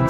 Hi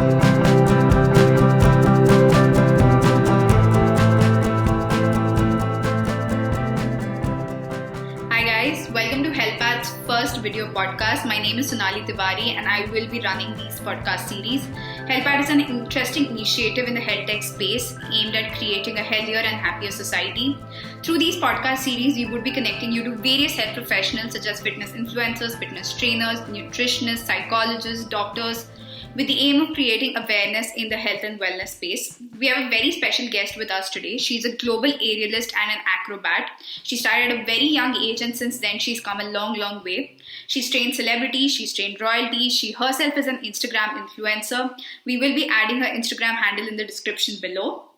guys, welcome to Healthpad's first video podcast. My name is Sonali Tiwari and I will be running these podcast series. Healthpad is an interesting initiative in the health tech space aimed at creating a healthier and happier society. Through these podcast series, we would be connecting you to various health professionals such as fitness influencers, fitness trainers, nutritionists, psychologists, doctors, with the aim of creating awareness in the health and wellness space. We have a very special guest with us today. She's a global aerialist and an acrobat. She started at a very young age and since then she's come a long, long way. She's trained celebrities, she's trained royalty, she herself is an Instagram influencer. We will be adding her Instagram handle in the description below.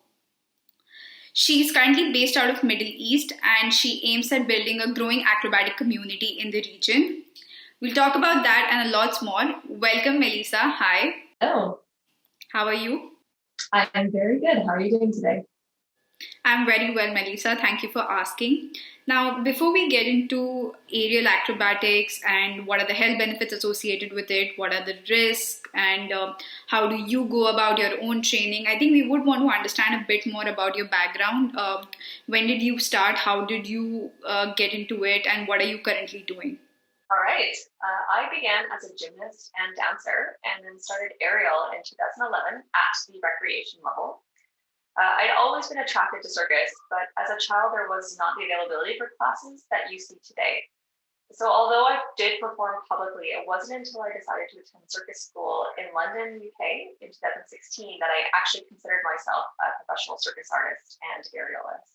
She's currently based out of Middle East and she aims at building a growing acrobatic community in the region. We'll talk about that and a lot more. Welcome, Melissa. Hi. Hello. How are you? I'm very good. How are you doing today? I'm very well, Melissa. Thank you for asking. Now, before we get into aerial acrobatics and what are the health benefits associated with it, what are the risks, and how do you go about your own training, I think we would want to understand a bit more about your background. When did you start? How did you get into it? And what are you currently doing? All right. I began as a gymnast and dancer and then started aerial in 2011 at the recreation level. I'd always been attracted to circus, but as a child, there was not the availability for classes that you see today. So although I did perform publicly, it wasn't until I decided to attend circus school in London, UK in 2016 that I actually considered myself a professional circus artist and aerialist.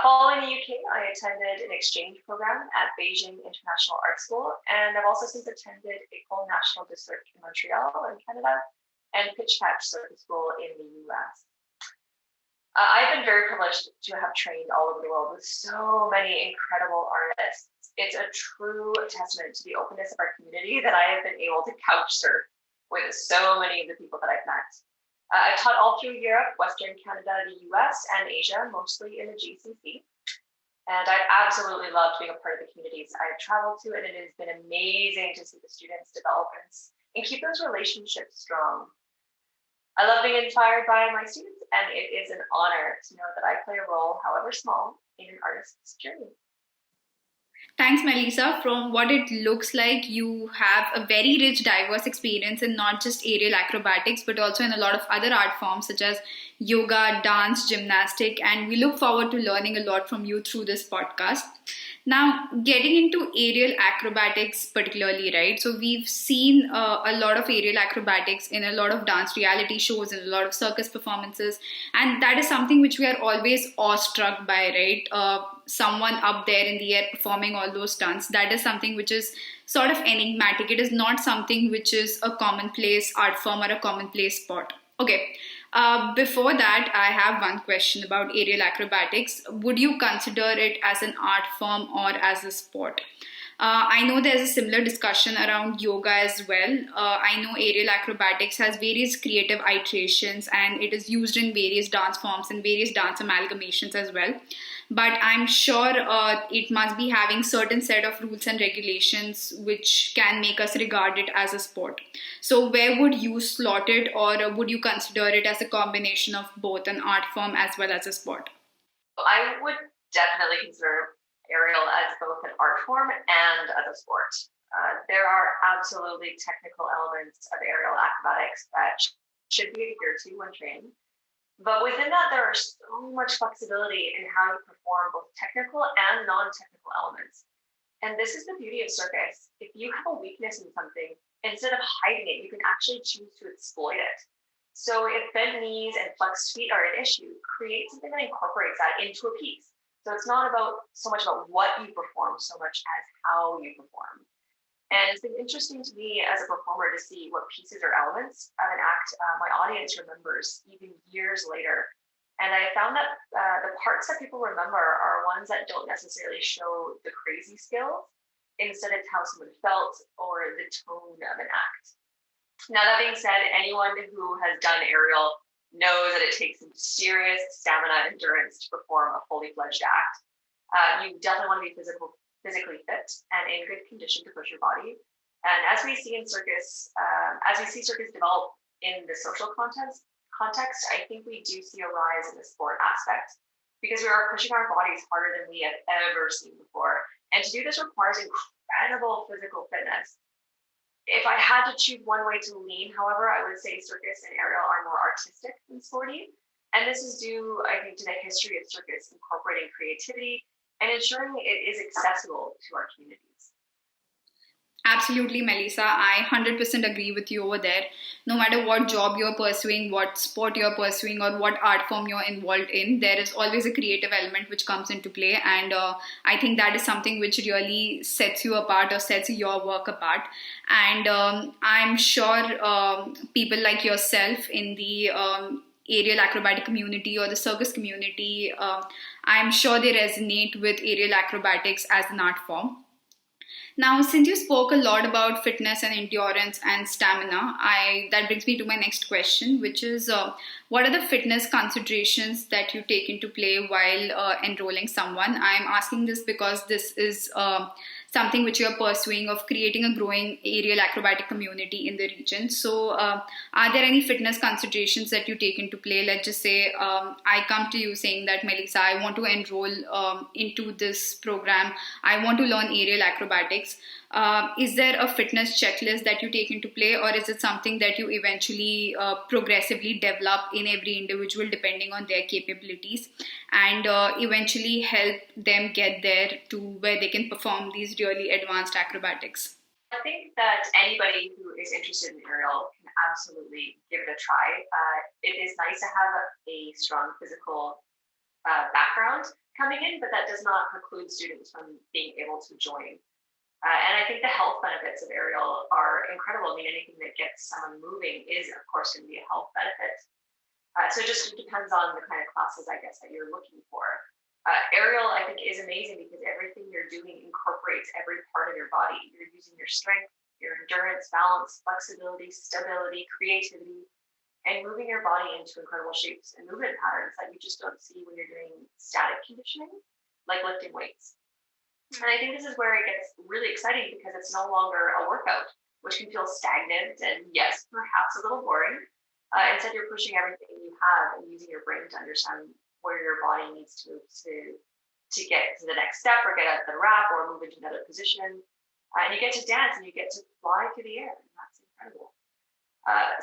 Following the UK, I attended an exchange program at Beijing International Art School, and I've also since attended École Nationale de Cirque in Montreal in Canada and Pitch Patch Circus School in the US. I've been very privileged to have trained all over the world with so many incredible artists. It's a true testament to the openness of our community that I have been able to couch surf with so many of the people that I've met. I've taught all through Europe, Western Canada, the US, and Asia, mostly in the GCC. And I've absolutely loved being a part of the communities I've traveled to, and it has been amazing to see the students develop and keep those relationships strong. I love being inspired by my students, and it is an honor to know that I play a role, however small, in an artist's journey. Thanks, Melissa. From what it looks like, you have a very rich, diverse experience in not just aerial acrobatics, but also in a lot of other art forms such as yoga, dance, gymnastic, and we look forward to learning a lot from you through this podcast. Now, getting into aerial acrobatics particularly, right? So we've seen a lot of aerial acrobatics in a lot of dance reality shows and a lot of circus performances. And that is something which we are always awestruck by, right? Someone up there in the air performing all those stunts. That is something which is sort of enigmatic. It is not something which is a commonplace art form or a commonplace sport. Okay. Before that, I have one question about aerial acrobatics. Would you consider it as an art form or as a sport? I know there's a similar discussion around yoga as well. I know aerial acrobatics has various creative iterations and it is used in various dance forms and various dance amalgamations as well. But I'm sure it must be having certain set of rules and regulations which can make us regard it as a sport. So where would you slot it, or would you consider it as a combination of both an art form as well as a sport? I would definitely consider aerial as both an art form and as a sport. There are absolutely technical elements of aerial acrobatics that should be adhered to when training. But within that, there are so much flexibility in how you perform both technical and non-technical elements. And this is the beauty of circus. If you have a weakness in something, instead of hiding it, you can actually choose to exploit it. So if bent knees and flexed feet are an issue, create something that incorporates that into a piece. So it's not about so much about what you perform, so much as how you perform. And it's been interesting to me as a performer to see what pieces or elements of an act my audience remembers even years later. And I found that the parts that people remember are ones that don't necessarily show the crazy skills. Instead, it's how someone felt or the tone of an act. Now, that being said, anyone who has done aerial knows that it takes some serious stamina and endurance to perform a fully fledged act. You definitely want to be physically fit and in good condition to push your body. And as we see in circus, as we see circus develop in the social context, I think we do see a rise in the sport aspect because we are pushing our bodies harder than we have ever seen before. And to do this requires incredible physical fitness. If I had to choose one way to lean, however, I would say circus and aerial are more artistic than sporty. And this is due, I think, to the history of circus incorporating creativity and ensuring it is accessible to our communities. Absolutely, Melissa. I 100% agree with you over there. No matter what job you're pursuing, what sport you're pursuing, or what art form you're involved in, there is always a creative element which comes into play. And I think that is something which really sets you apart or sets your work apart. And I'm sure people like yourself in the aerial acrobatic community or the circus community, I'm sure they resonate with aerial acrobatics as an art form. Now, since you spoke a lot about fitness and endurance and stamina, I that brings me to my next question, which is what are the fitness considerations that you take into play while enrolling someone? I'm asking this because this is something which you're pursuing of creating a growing aerial acrobatic community in the region. So, are there any fitness considerations that you take into play? Let's just say I come to you saying that, Melissa, I want to enroll into this program. I want to learn aerial acrobatics. Is there a fitness checklist that you take into play, or is it something that you eventually progressively develop in every individual depending on their capabilities and eventually help them get there to where they can perform these really advanced acrobatics? I think that anybody who is interested in aerial can absolutely give it a try. It is nice to have a strong physical background coming in, but that does not preclude students from being able to join. And I think the health benefits of aerial are incredible. I mean, anything that gets someone moving is, of course, going to be a health benefit. So it just depends on the kind of classes, I guess, that you're looking for. Aerial, I think, is amazing because everything you're doing incorporates every part of your body. You're using your strength, your endurance, balance, flexibility, stability, creativity, and moving your body into incredible shapes and movement patterns that you just don't see when you're doing static conditioning, like lifting weights. And I think this is where it gets really exciting because it's no longer a workout, which can feel stagnant and, yes, perhaps a little boring. Instead, you're pushing everything you have and using your brain to understand where your body needs to move to get to the next step or get out of the wrap or move into another position. And you get to dance and you get to fly through the air. And that's incredible.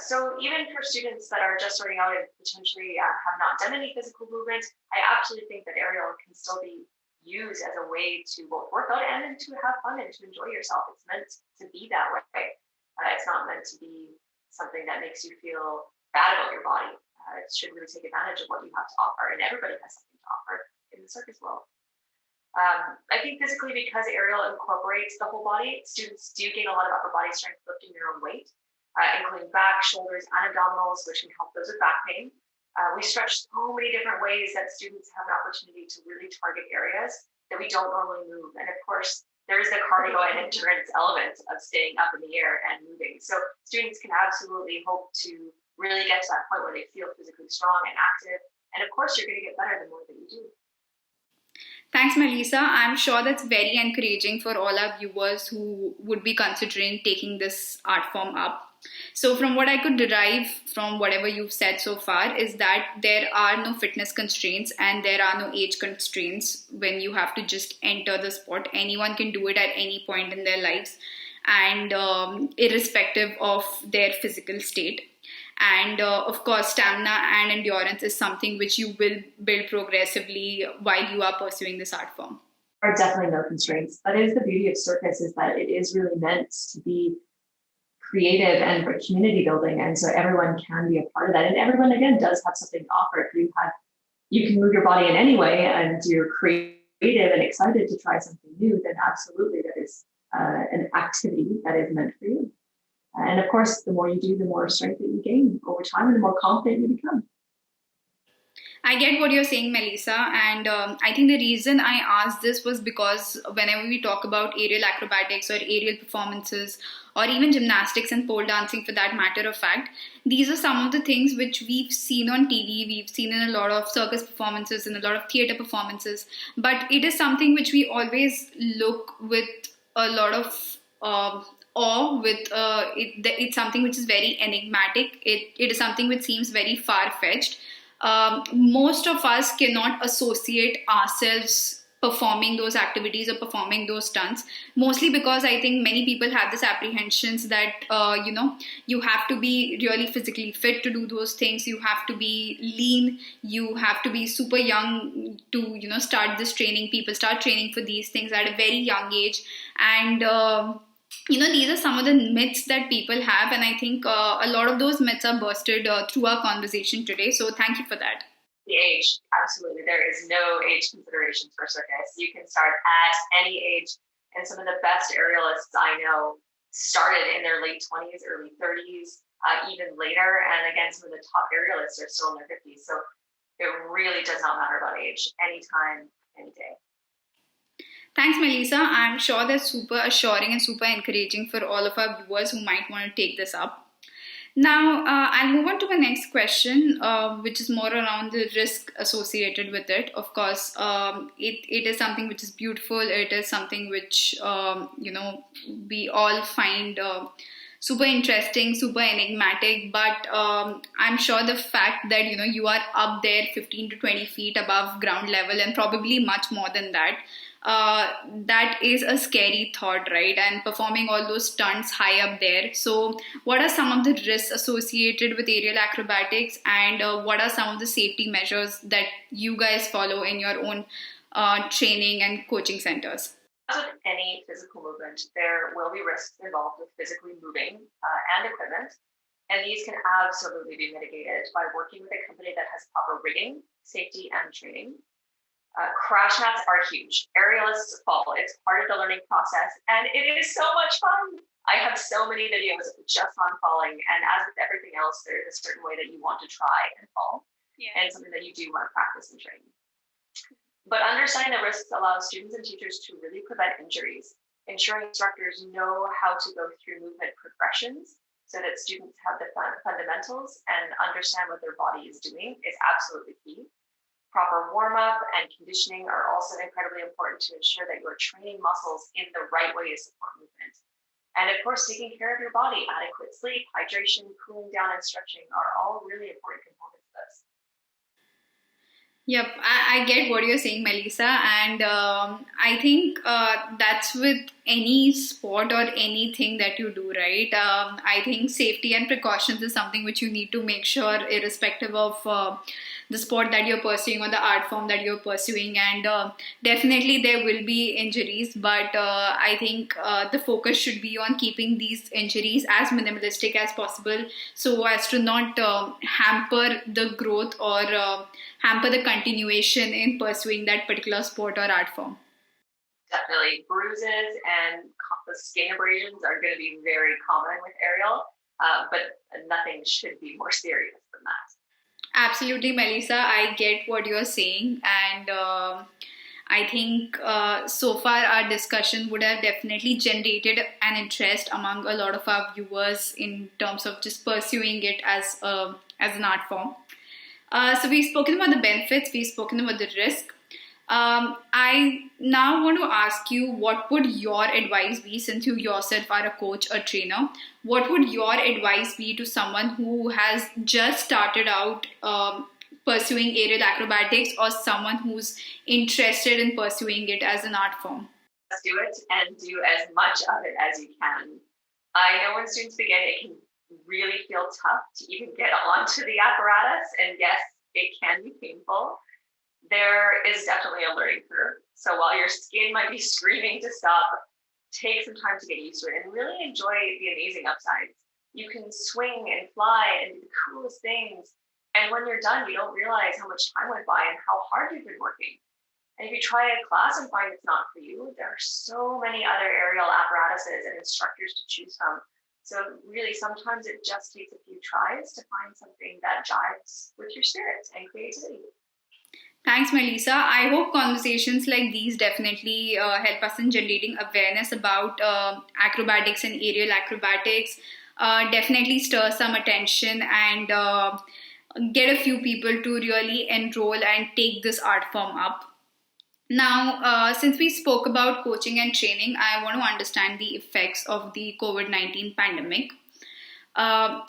So even for students that are just starting out and potentially have not done any physical movement, I absolutely think that aerial can still be used as a way to both work out and to have fun and to enjoy yourself. It's meant to be that way. It's not meant to be something that makes you feel bad about your body. It should really take advantage of what you have to offer, and everybody has something to offer in the circus world. I think physically, because aerial incorporates the whole body, students do gain a lot of upper body strength lifting their own weight, including back, shoulders, and abdominals, which can help those with back pain. We stretch so many different ways that students have an opportunity to really target areas that we don't normally move. And of course, there is the cardio and endurance element of staying up in the air and moving. So students can absolutely hope to really get to that point where they feel physically strong and active. And of course, you're going to get better the more that you do. Thanks, Melissa. I'm sure that's very encouraging for all our viewers who would be considering taking this art form up. So, from what I could derive from whatever you've said so far, is that there are no fitness constraints and there are no age constraints when you have to just enter the sport. Anyone can do it at any point in their lives, and irrespective of their physical state. And of course, stamina and endurance is something which you will build progressively while you are pursuing this art form. There are definitely no constraints. That is the beauty of circus, is that it is really meant to be creative and for community building, and so everyone can be a part of that. And everyone, again, does have something to offer. If you can move your body in any way, and you're creative and excited to try something new, then absolutely that is an activity that is meant for you. And of course, the more you do, the more strength that you gain over time, and the more confident you become. I get what you're saying, Melissa, and I think the reason I asked this was because whenever we talk about aerial acrobatics or aerial performances or even gymnastics and pole dancing for that matter of fact, these are some of the things which we've seen on TV, we've seen in a lot of circus performances and a lot of theatre performances, but it is something which we always look with a lot of awe with it's something which is very enigmatic. It is something which seems very far-fetched. Most of us cannot associate ourselves performing those activities or performing those stunts, mostly because I think many people have this apprehensions that you have to be really physically fit to do those things, you have to be lean, you have to be super young to start this training. People start training for these things at a very young age, and these are some of the myths that people have, and I think a lot of those myths are busted through our conversation today, so thank you for that. The age, absolutely. There is no age consideration for circus. You can start at any age, and some of the best aerialists I know started in their late 20s, early 30s, even later. And again, some of the top aerialists are still in their 50s. So it really does not matter about age, anytime, any day. Thanks, Melissa. I'm sure that's super assuring and super encouraging for all of our viewers who might want to take this up. Now, I'll move on to the next question, which is more around the risk associated with it. Of course, it is something which is beautiful. It is something which, we all find super interesting, super enigmatic. But I'm sure the fact that, you are up there 15 to 20 feet above ground level and probably much more than that, that is a scary thought, right? And performing all those stunts high up there. So what are some of the risks associated with aerial acrobatics, and what are some of the safety measures that you guys follow in your own training and coaching centers? As with any physical movement, there will be risks involved with physically moving and equipment. And these can absolutely be mitigated by working with a company that has proper rigging, safety, and training. Crash mats are huge. Aerialists fall. It's part of the learning process, and it is so much fun. I have so many videos just on falling, and as with everything else, there's a certain way that you want to try and fall, and something that you do want to practice and train. But understanding the risks allows students and teachers to really prevent injuries, ensuring instructors know how to go through movement progressions so that students have the fundamentals and understand what their body is doing is absolutely key. Proper warm-up and conditioning are also incredibly important to ensure that you're training muscles in the right way to support movement. And of course, taking care of your body, adequate sleep, hydration, cooling down, and stretching are all really important components of this. Yep, I get what you're saying, Melissa, and I think that's with any sport or anything that you do, right? I think safety and precautions is something which you need to make sure, irrespective of the sport that you're pursuing or the art form that you're pursuing, and definitely there will be injuries, but I think the focus should be on keeping these injuries as minimalistic as possible, so as to not hamper the growth or hamper the continuation in pursuing that particular sport or art form. Definitely. Bruises and the skin abrasions are going to be very common with aerial, but nothing should be more serious than that. Absolutely, Melissa. I get what you're saying, and I think so far our discussion would have definitely generated an interest among a lot of our viewers in terms of just pursuing it as an art form. So we've spoken about the benefits, we've spoken about the risk. I now want to ask you, what would your advice be, since you yourself are a coach, a trainer? What would your advice be to someone who has just started out pursuing aerial acrobatics, or someone who's interested in pursuing it as an art form? Let's do it and do as much of it as you can. I know when students begin, it can really feel tough to even get onto the apparatus, and yes, it can be painful. There is definitely a learning curve. So while your skin might be screaming to stop, take some time to get used to it and really enjoy the amazing upsides. You can swing and fly and do the coolest things. And when you're done, you don't realize how much time went by and how hard you've been working. And if you try a class and find it's not for you, there are so many other aerial apparatuses and instructors to choose from. So really, sometimes it just takes a few tries to find something that jives with your spirit and creativity. Thanks, Melissa. I hope conversations like these definitely help us in generating awareness about acrobatics and aerial acrobatics. Definitely stir some attention and get a few people to really enroll and take this art form up. Now, since we spoke about coaching and training, I want to understand the effects of the COVID-19 pandemic.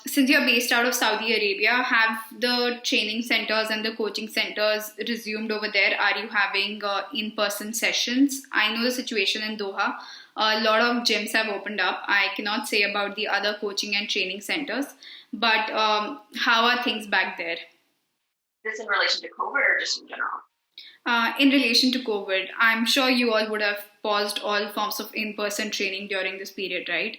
Since you're based out of Saudi Arabia, have the training centers and the coaching centers resumed over there? Are you having in person sessions? I know the situation in Doha. A lot of gyms have opened up. I cannot say about the other coaching and training centers, but how are things back there? This in relation to COVID or just in general? In relation to COVID, I'm sure you all would have paused all forms of in person training during this period, right?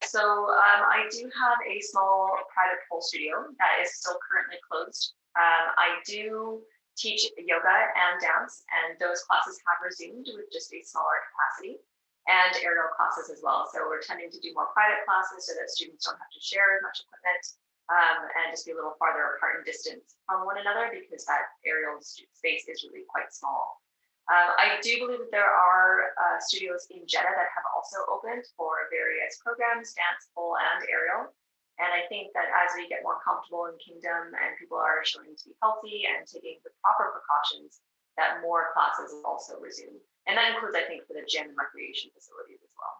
So I do have a small private pole studio that is still currently closed. I do teach yoga and dance, and those classes have resumed with just a smaller capacity, and aerial classes as well. So we're tending to do more private classes so that students don't have to share as much equipment, and just be a little farther apart in distance from one another because that aerial space is really quite small. I do believe that there are studios in Jeddah that have also opened for various programs, dance, pole, and aerial. And I think that as we get more comfortable in Kingdom and people are showing to be healthy and taking the proper precautions, that more classes will also resume. And that includes, I think, for the gym and recreation facilities as well.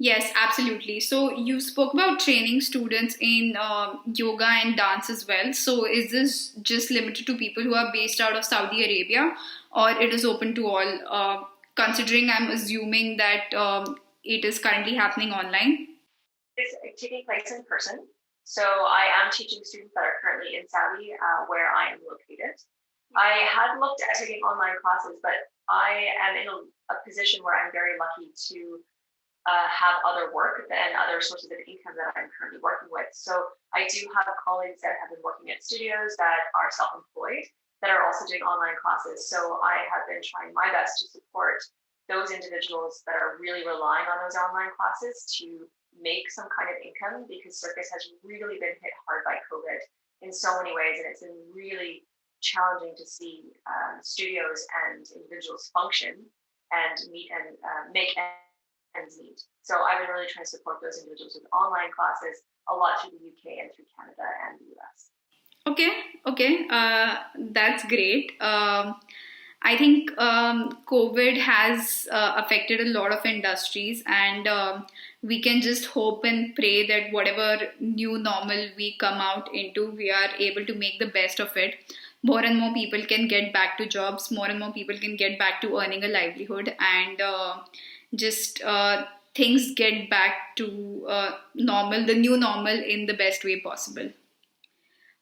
Yes, absolutely. So you spoke about training students in yoga and dance as well. So is this just limited to people who are based out of Saudi Arabia, or it is open to all? Considering I'm assuming that it is currently happening online. It's taking place in person. So I am teaching students that are currently in Saudi, where I am located. I had looked at taking online classes, but I am in a position where I'm very lucky to have other work and other sources of income that I'm currently working with. So I do have colleagues that have been working at studios that are self-employed that are also doing online classes. So I have been trying my best to support those individuals that are really relying on those online classes to make some kind of income because circus has really been hit hard by COVID in so many ways. And it's been really challenging to see studios and individuals function and meet and make ends meet. So I've been really trying to support those individuals with online classes a lot through the UK and through Canada and the US. Okay, okay, that's great. I think COVID has affected a lot of industries, and we can just hope and pray that whatever new normal we come out into, we are able to make the best of it. More and more people can get back to jobs, more and more people can get back to earning a livelihood, and just things get back to normal, the new normal, in the best way possible.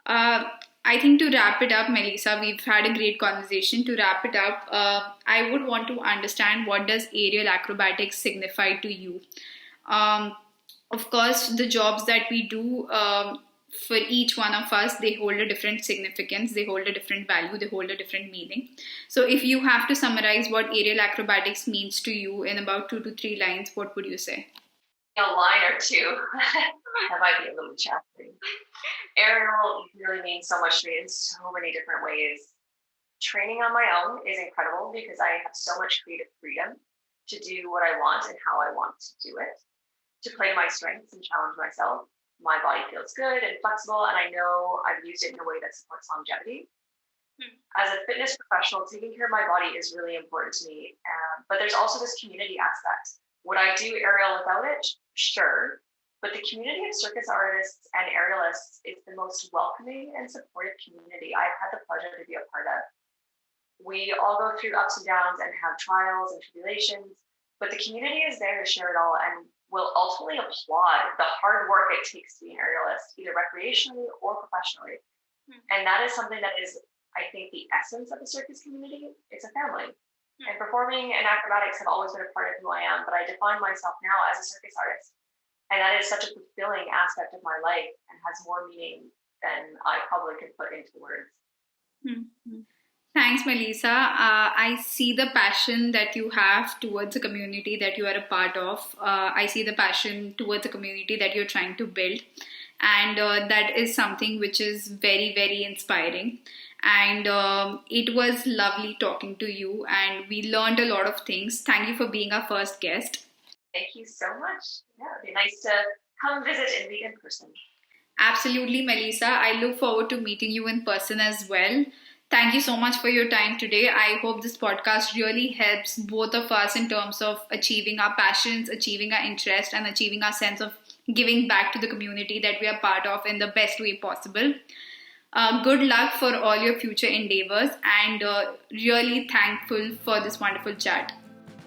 Uh, I think to wrap it up, Melissa, we've had a great conversation. To wrap it up, I would want to understand, what does aerial acrobatics signify to you? Um, of course, the jobs that we do, for each one of us, they hold a different significance, they hold a different value, they hold a different meaning. So, if you have to summarize what aerial acrobatics means to you in about 2 to 3 lines, what would you say? A line or two. That might be a little challenging. Aerial really means so much to me in so many different ways. Training on my own is incredible because I have so much creative freedom to do what I want and how I want to do it, to play to my strengths and challenge myself. My body feels good and flexible, and I know I've used it in a way that supports longevity. As a fitness professional, taking care of my body is really important to me. But there's also this community aspect. Would I do aerial without it? Sure. But the community of circus artists and aerialists is the most welcoming and supportive community I've had the pleasure to be a part of. We all go through ups and downs and have trials and tribulations, but the community is there to share it all and will ultimately applaud the hard work it takes to be an aerialist, either recreationally or professionally. And that is something that is, I think, the essence of the circus community. It's a family. And performing and acrobatics have always been a part of who I am, but I define myself now as a circus artist. And that is such a fulfilling aspect of my life and has more meaning than I probably could put into words. Mm-hmm. Thanks, Melissa. I see the passion that you have towards a community that you are a part of. I see the passion towards a community that you're trying to build. And that is something which is very, very inspiring. And it was lovely talking to you, and we learned a lot of things. Thank you for being our first guest. Thank you so much. Yeah, it'd be nice to come visit and meet in person. Absolutely, Melissa. I look forward to meeting you in person as well. Thank you so much for your time today. I hope this podcast really helps both of us in terms of achieving our passions, achieving our interest, and achieving our sense of giving back to the community that we are part of in the best way possible. Good luck for all your future endeavors, and really thankful for this wonderful chat.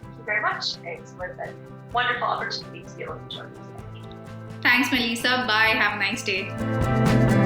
Thank you very much. It was a wonderful opportunity to be able to join you today. Thanks, Melissa. Bye. Have a nice day.